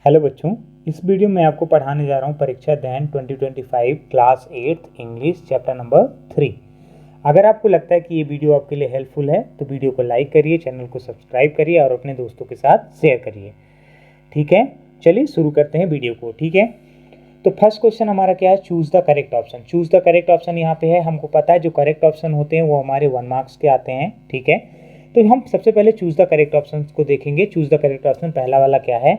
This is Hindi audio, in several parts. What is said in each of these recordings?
हेलो बच्चों, इस वीडियो में आपको पढ़ाने जा रहा हूँ परीक्षा अध्ययन 2025 क्लास 8 इंग्लिश चैप्टर नंबर 3। अगर आपको लगता है कि ये वीडियो आपके लिए हेल्पफुल है तो वीडियो को लाइक करिए, चैनल को सब्सक्राइब करिए और अपने दोस्तों के साथ शेयर करिए। ठीक है, चलिए शुरू करते हैं वीडियो को। ठीक है, तो फर्स्ट क्वेश्चन हमारा क्या है? Choose the correct option. Choose the correct option यहाँ पे है। हमको पता है जो करेक्ट ऑप्शन होते हैं वो हमारे 1 मार्क्स के आते हैं। ठीक है, तो हम सबसे पहले चूज द करेक्ट ऑप्शन को देखेंगे। चूज द करेक्ट ऑप्शन पहला वाला क्या है?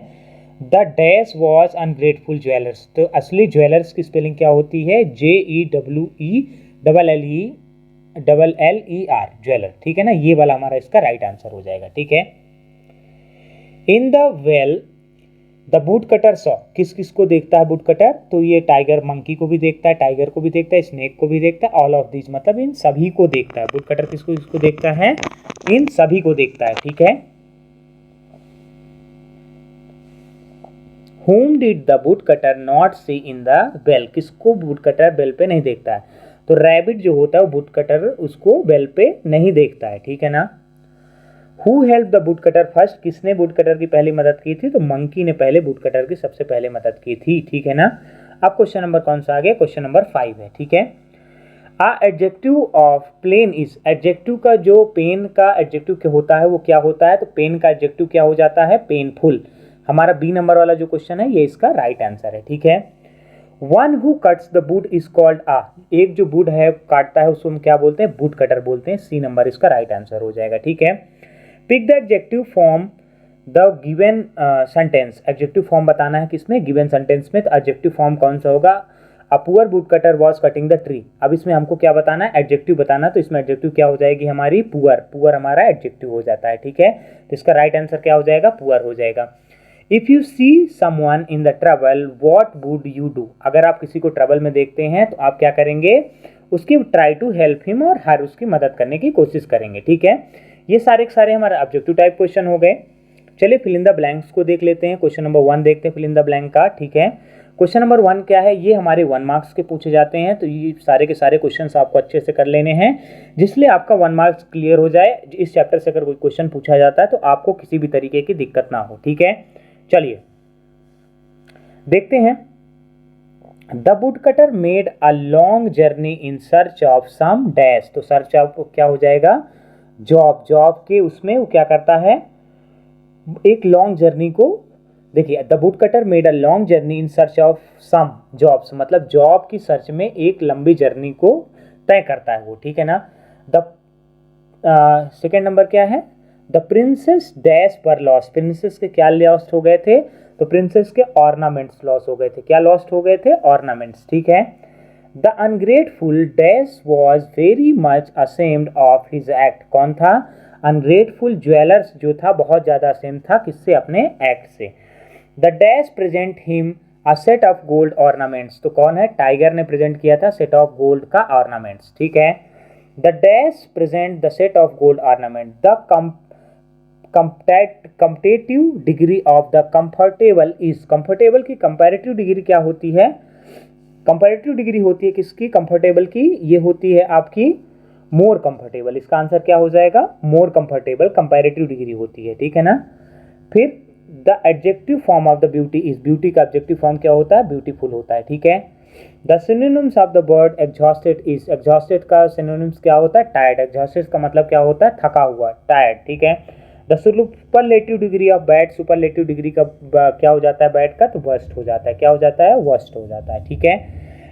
The dash was ungrateful jewellers. तो असली ज्वेलर्स की स्पेलिंग क्या होती है? JEWE jeweller. ठीक है ना, ये वाला हमारा इसका राइट आंसर हो जाएगा। ठीक है, in the well the boot cutter saw. किस किस को देखता है बूट कटर? तो ये टाइगर मंकी को भी देखता है, टाइगर को भी देखता है, स्नेक को भी देखता है। ऑल ऑफ दिस मतलब इन सभी को देखता है। बूट कटर किसको किसको देखता है? इन सभी को देखता है। ठीक है, Whom did the woodcutter not see in the bell? किसको woodcutter बेल पे नहीं देखता है? तो रैबिट जो होता है वो woodcutter उसको बेल पे नहीं देखता है। ठीक है ना। Who helped the woodcutter first? किसने woodcutter की पहली मदद की थी? तो मंकी ने पहले woodcutter की सबसे पहले मदद की थी। ठीक है ना। अब क्वेश्चन नंबर कौन सा आ गया? क्वेश्चन नंबर 5 है। ठीक है, adjective of plain is. Adjective का जो पेन का एडजेक्टिव होता है वो क्या होता है? तो पेन का एडजेक्टिव क्या हो जाता है? पेनफुल। हमारा बी नंबर वाला जो क्वेश्चन है ये इसका राइट आंसर है। ठीक है, one who cuts the wood is called आ। एक जो वुड है काटता है उसको हम क्या बोलते हैं? वुड कटर बोलते हैं। सी नंबर इसका राइट आंसर हो जाएगा। ठीक है, pick the adjective form the given sentence. Adjective form बताना है किसमें? गिवन सेंटेंस में। तो एडजेक्टिव फॉर्म कौन सा होगा? A poor would cutter was cutting the tree. अब इसमें हमको क्या बताना है? एडजेक्टिव बताना। तो इसमें एडजेक्टिव क्या हो जाएगी हमारी? पुअर। पुअर हमारा एडजेक्टिव हो जाता है। ठीक है, तो इसका राइट आंसर क्या हो जाएगा? पुअर हो जाएगा। If you see someone in the trouble what would you do. अगर आप किसी को ट्रबल में देखते हैं तो आप क्या करेंगे? उसकी ट्राई टू हेल्प हिम और हर उसकी मदद करने की कोशिश करेंगे। ठीक है, ये सारे के सारे हमारे ऑब्जेक्टिव टाइप क्वेश्चन हो गए। चलिए फिल इन द ब्लैंक्स को देख लेते हैं। क्वेश्चन नंबर 1 देखते हैं फिल इन द ब्लैंक का। ठीक है, क्वेश्चन नंबर 1 क्या है? ये हमारे 1 मार्क्स के पूछे जाते हैं। तो ये सारे के सारे क्वेश्चन आपको अच्छे से कर लेने हैं जिसलिए आपका 1 मार्क्स क्लियर हो जाए। इस चैप्टर से अगर कोई क्वेश्चन पूछा जाता है तो आपको किसी भी तरीके की दिक्कत ना हो। ठीक है, चलिए देखते हैं। The would cutter made a long journey in search of some dash. तो सर्च ऑफ क्या हो जाएगा? जॉब। जॉब के उसमें वो क्या करता है? एक लॉन्ग जर्नी को, देखिए the would cutter made a long journey in search of some jobs, मतलब जॉब की सर्च में एक लंबी जर्नी को तय करता है वो। ठीक है ना। द सेकेंड नंबर क्या है? द प्रिंसेस डैश पर लॉस्ट। प्रिंसेस के क्या लॉस्ट हो गए थे? तो प्रिंसेस के ऑर्नामेंट्स लॉस हो गए थे। क्या लॉस्ट हो गए थे? ऑर्नामेंट्स। ठीक है, the ungrateful dash was very much ashamed of his act. कौन था? अनग्रेटफुल ज्वेलर्स जो था बहुत ज्यादा असेम्ड था किससे? अपने एक्ट से। The dash present him a set of gold ornaments. तो कौन है? टाइगर ने प्रेजेंट किया था सेट ऑफ गोल्ड का ऑर्नामेंट्स। ठीक है, the dash present the set of gold ornament. The competitive degree of the comfortable is. Comfortable की कंपैरेटिव डिग्री क्या होती है? कंपैरेटिव डिग्री होती है किसकी? कंफर्टेबल की। ये होती है आपकी मोर कंफर्टेबल। इसका आंसर क्या हो जाएगा? मोर कंफर्टेबल कंपैरेटिव डिग्री होती है। ठीक है ना। फिर the adjective form of the beauty is. Beauty का एडजेक्टिव फॉर्म क्या होता है? ब्यूटीफुल होता है। ठीक है, the synonyms of the word exhausted is. Exhausted का सिनोनिम्स क्या होता है? टायर्ड। एग्जॉस्टेड का मतलब क्या होता है? थका हुआ, टायर्ड। ठीक है, the superlative degree of bad. Superlative degree का क्या हो जाता है बैड का? तो वर्स्ट हो जाता है। क्या हो जाता है? वर्स्ट हो जाता है। ठीक है,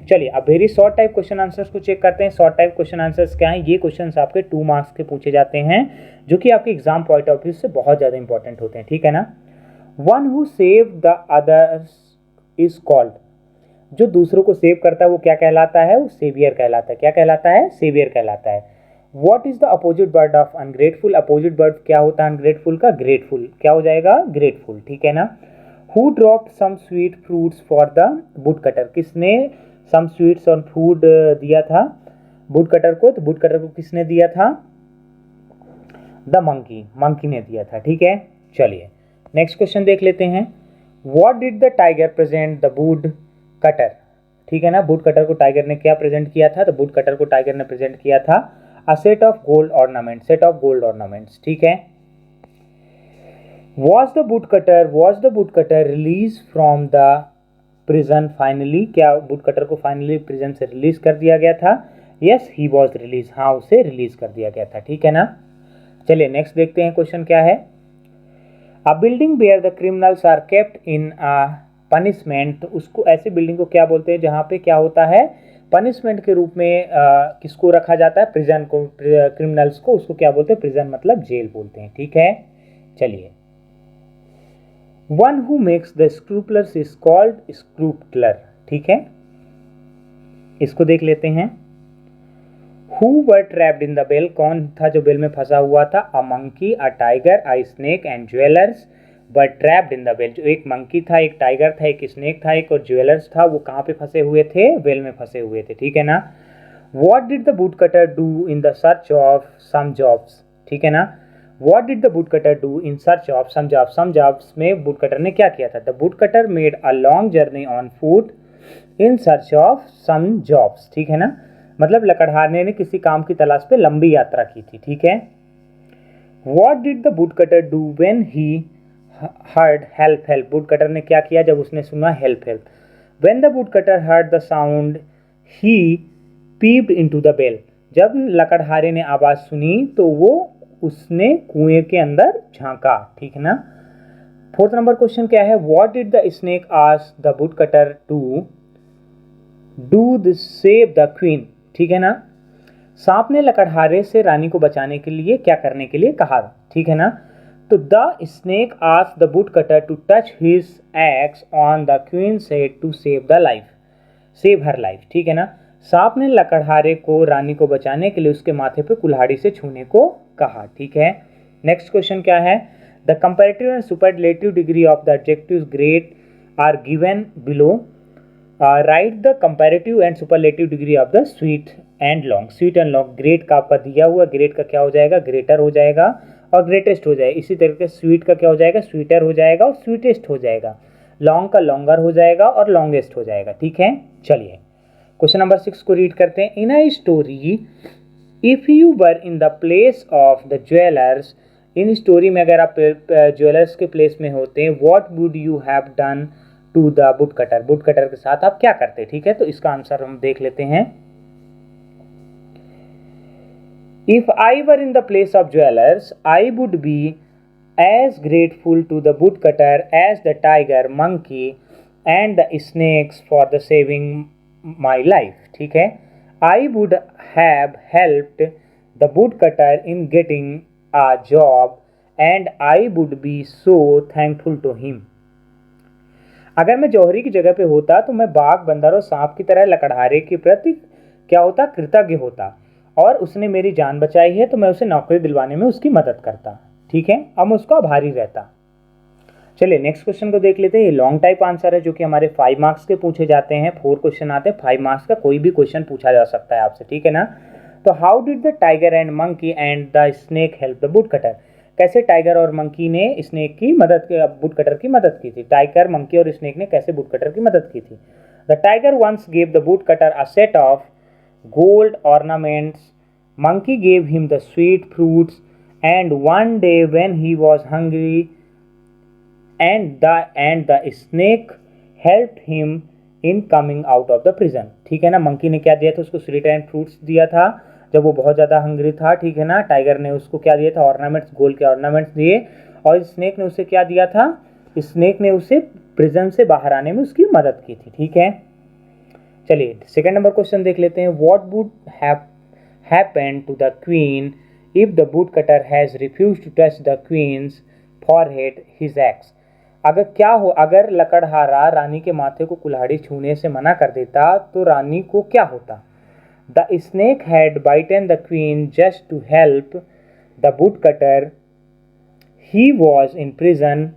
चलिए अब very short type question answers को चेक करते हैं। शॉर्ट टाइप क्वेश्चन आंसर्स क्या हैं? ये क्वेश्चंस आपके 2 मार्क्स के पूछे जाते हैं जो कि आपके एग्जाम पॉइंट ऑफ व्यू से बहुत ज़्यादा इंपॉर्टेंट होते हैं। ठीक है ना। One who save the others is called. जो दूसरों को सेव करता है वो क्या कहलाता है? वो सेवियर कहलाता है। क्या कहलाता है? सेवियर कहलाता है। What is the opposite word of ungrateful? Opposite word क्या होता है अनग्रेटफुल का? ग्रेटफुल। क्या हो जाएगा? ग्रेटफुल। ठीक है ना। Who dropped some sweet fruits for the would cutter. किसने सम स्वीट्स और फूड दिया था वुड कटर को? तो वुड कटर को किसने दिया था? The monkey. मंकी ने दिया था। ठीक है, चलिए नेक्स्ट क्वेश्चन देख लेते हैं। What did the tiger present the wood cutter? ठीक है ना, वुड कटर को टाइगर ने क्या प्रेजेंट किया था? तो वुड कटर को टाइगर ने प्रेजेंट किया था अ set of gold ornament. Set of gold ornaments. ठीक है, Was the woodcutter released from the prison finally? क्या woodcutter को finally prison से रिलीज कर दिया गया था? Yes, he was released. हाँ, उसे रिलीज कर दिया गया था, ठीक है ना। चलिए नेक्स्ट देखते हैं क्वेश्चन क्या है। A building where the criminals are kept in a punishment, तो उसको ऐसे बिल्डिंग को क्या बोलते हैं जहाँ पे क्या होता है, पनिशमेंट के रूप में किसको रखा जाता है, प्रिजन को, क्रिमिनल्स को, उसको क्या बोलते हैं, प्रिजन मतलब जेल बोलते हैं, ठीक है। चलिए, one who makes the sculptures is called sculptor, ठीक है, इसको देख लेते हैं। Who were trapped in the well, कौन था जो बेल में फंसा हुआ था, a monkey, a tiger, a snake and jewellers were trapped in the well, जो एक मंकी था, एक टाइगर था, एक स्नेक था, एक और ज्वेलर्स था, वो कहाँ पे फंसे हुए थे, बेल में फंसे हुए थे, ठीक है ना। What did the would cutter do in the search of some jobs, ठीक है ना। What did the would cutter do in search of some jobs, some jobs में वुड कटर ने क्या किया था, the would cutter made a long journey on foot in search of some jobs, ठीक है ना, मतलब लकड़हारे ने किसी काम की तलाश पे लंबी यात्रा की थी, ठीक है। What did the would cutter do when he heard help help, wood cutter ने क्या किया जब उसने सुना help help. When the would cutter heard the sound he peeped into the well, जब लकड़हारे ने आवाज सुनी तो वो उसने कुएं के अंदर झांका, ठीक है ना। फोर्थ नंबर क्वेश्चन क्या है, what did the snake ask the would cutter to do the save the queen, ठीक है ना। सांप ने लकड़हारे से रानी को बचाने के लिए क्या करने के लिए कहा, ठीक है ना। तो the snake asked the would cutter to touch his axe on the queen's head to save the life, save her life, ठीक है ना। सांप ने लकड़हारे को रानी को बचाने के लिए उसके माथे पे कुल्हाड़ी से छूने को कहा, ठीक है। नेक्स्ट क्वेश्चन क्या है, the comparative and superlative degree of the adjectives great are given below, write the comparative and superlative degree of the sweet and long, sweet and long, great का आपका दिया हुआ, ग्रेट का क्या हो जाएगा, ग्रेटर हो जाएगा और ग्रेटेस्ट हो जाएगा, इसी तरीके से स्वीट का क्या हो जाएगा, स्वीटर हो जाएगा और स्वीटेस्ट हो जाएगा, लॉन्ग का लॉन्गर हो जाएगा और लॉन्गेस्ट हो जाएगा, ठीक है। चलिए क्वेश्चन नंबर 6 को रीड करते हैं। In a story if you were in the place of the jewellers, इन स्टोरी में अगर आप ज्वेलर्स के प्लेस में होते हैं, what would you have done to the would cutter, woodcutter के साथ आप क्या करते, ठीक है। तो इसका आंसर हम देख लेते हैं। If I were in the place of jewellers I would be as grateful to the would cutter as the tiger, monkey and the snakes for the saving my life, ठीक है। I would have helped the would cutter in getting a job and I would be so thankful to him, अगर मैं जौहरी की जगह पे होता तो मैं बाघ, बंदर और सांप की तरह लकड़हारे के प्रति क्या होता, कृतज्ञ होता, और उसने मेरी जान बचाई है तो मैं उसे नौकरी दिलवाने में उसकी मदद करता, ठीक है, अब मैं उसका आभारी रहता। चलिए नेक्स्ट क्वेश्चन को देख लेते हैं। ये लॉन्ग टाइप आंसर है जो कि हमारे 5 मार्क्स के पूछे जाते हैं, 4 क्वेश्चन आते हैं, 5 मार्क्स का कोई भी क्वेश्चन पूछा जा सकता है आपसे, ठीक है ना। तो how did the tiger and monkey and the snake help the would cutter, कैसे टाइगर और मंकी ने स्नेक की मदद, वुड कटर की मदद की थी, टाइगर, मंकी और स्नेक ने कैसे वुड कटर की मदद की थी। The tiger once gave the would cutter a set of gold ornaments, monkey gave him the sweet fruits, and one day when he was hungry and the snake helped him in coming out of the prison, ठीक है ना। मंकी ने क्या दिया था उसको, स्वीट एंड फ्रूट्स दिया था जब वो बहुत ज़्यादा हंग्री था, ठीक है ना। टाइगर ने उसको क्या दिया था, ऑर्नामेंट्स, गोल्ड के ऑर्नामेंट्स दिए, और स्नेक ने उसे क्या दिया था, स्नेक ने उसे प्रिजन से बाहर आने में उसकी मदद की थी, ठीक है। चलिए सेकेंड नंबर क्वेश्चन देख लेते हैं। What would happen to the queen if the would cutter has refuse to touch the queen's forehead his axe, अगर क्या हो, अगर लकड़हारा रानी के माथे को कुल्हाड़ी छूने से मना कर देता तो रानी को क्या होता। The snake had bitten the queen just to help the would cutter, he was in prison,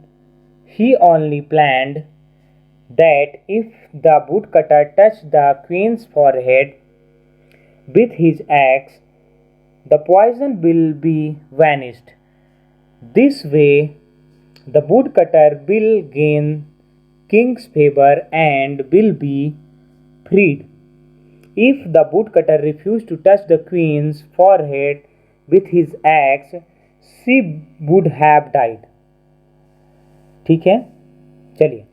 he only planned that if the would cutter touch the queen's forehead with his axe the poison will be vanished, this way the woodcutter will gain king's favor and will be freed. If the woodcutter refused to touch the queen's forehead with his axe, she would have died. ठीक है। चलिए,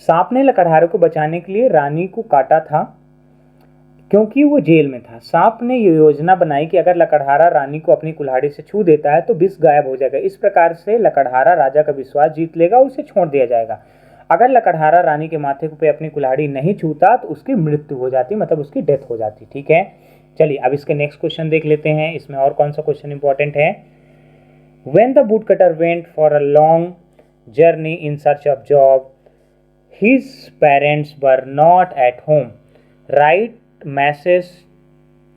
सांप ने लकड़हारे को बचाने के लिए रानी को काटा था क्योंकि वो जेल में था। सांप ने ये योजना बनाई कि अगर लकड़हारा रानी को अपनी कुल्हाड़ी से छू देता है तो विष गायब हो जाएगा। इस प्रकार से लकड़हारा राजा का विश्वास जीत लेगा, उसे छोड़ दिया जाएगा। अगर लकड़हारा रानी के माथे पे अपनी कुल्हाड़ी नहीं छूता तो उसकी मृत्यु हो जाती, मतलब उसकी डेथ हो जाती। ठीक है, चलिए अब इसके नेक्स्ट क्वेश्चन देख लेते हैं। इसमें और कौन सा क्वेश्चन इंपॉर्टेंट है। When the woodcutter went for a long journey in search of job, his parents were not at home. Write message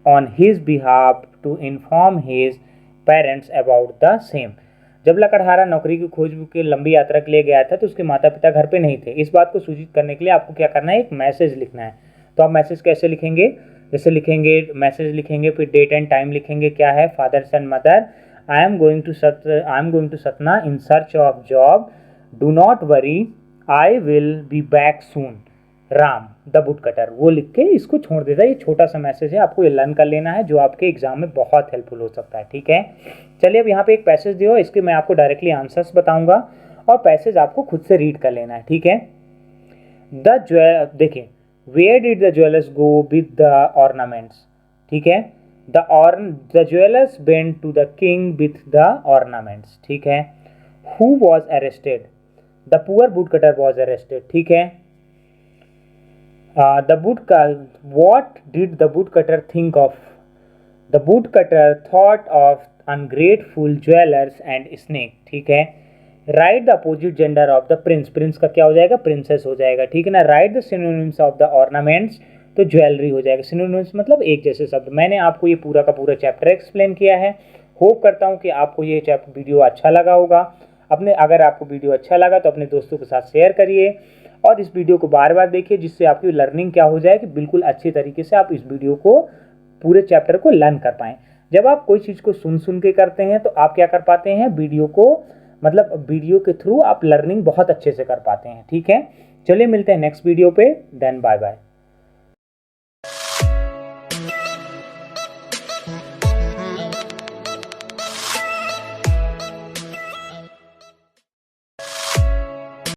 on his behalf to inform his parents about the same. जब लकड़हारा नौकरी की खोज के लंबी यात्रा के लिए गया था तो उसके माता पिता घर पे नहीं थे। इस बात को सूचित करने के लिए आपको क्या करना है, एक मैसेज लिखना है। तो आप मैसेज कैसे लिखेंगे, जैसे लिखेंगे मैसेज लिखेंगे, फिर डेट एंड टाइम लिखेंगे, क्या है, fathers and mother, I am going to Satna in search of job. Do not worry, I will be back soon. Ram the woodcutter, वो लिख के इसको छोड़ देता है। ये छोटा सा मैसेज है, आपको ये लर्न कर लेना है, जो आपके एग्जाम में बहुत हेल्पफुल हो सकता है। ठीक है, चलिए अब यहाँ पे एक पैसेज दियो, इसके मैं आपको डायरेक्टली आंसर्स बताऊंगा और पैसेज आपको खुद से रीड कर लेना है। ठीक है, देखिए, where did the jewellers go with the ornaments. ठीक है, the jewelers went to the king with the ornaments. ठीक है, who was arrested? The poor woodcutter was arrested. ठीक है, what did the woodcutter think of? The woodcutter thought of ungrateful jewelers and snake. ठीक है, write the opposite gender of the prince. prince का क्या हो जाएगा, princess हो जाएगा। ठीक है ना, write the synonyms of the ornaments, तो ज्वेलरी हो जाएगा। सिनोनिम्स मतलब एक जैसे शब्द। मैंने आपको ये पूरा का पूरा चैप्टर एक्सप्लेन किया है। होप करता हूँ कि आपको ये चैप्टर वीडियो अच्छा लगा होगा। अगर आपको वीडियो अच्छा लगा तो अपने दोस्तों के साथ शेयर करिए और इस वीडियो को बार बार देखिए, जिससे आपकी लर्निंग क्या हो जाए कि बिल्कुल अच्छी तरीके से आप इस वीडियो को, पूरे चैप्टर को लर्न कर पाएँ। जब आप कोई चीज़ को सुन के करते हैं तो आप क्या कर पाते हैं, वीडियो को, मतलब वीडियो के थ्रू आप लर्निंग बहुत अच्छे से कर पाते हैं। ठीक है, चलिए मिलते हैं नेक्स्ट वीडियो पे, देन बाय बाय।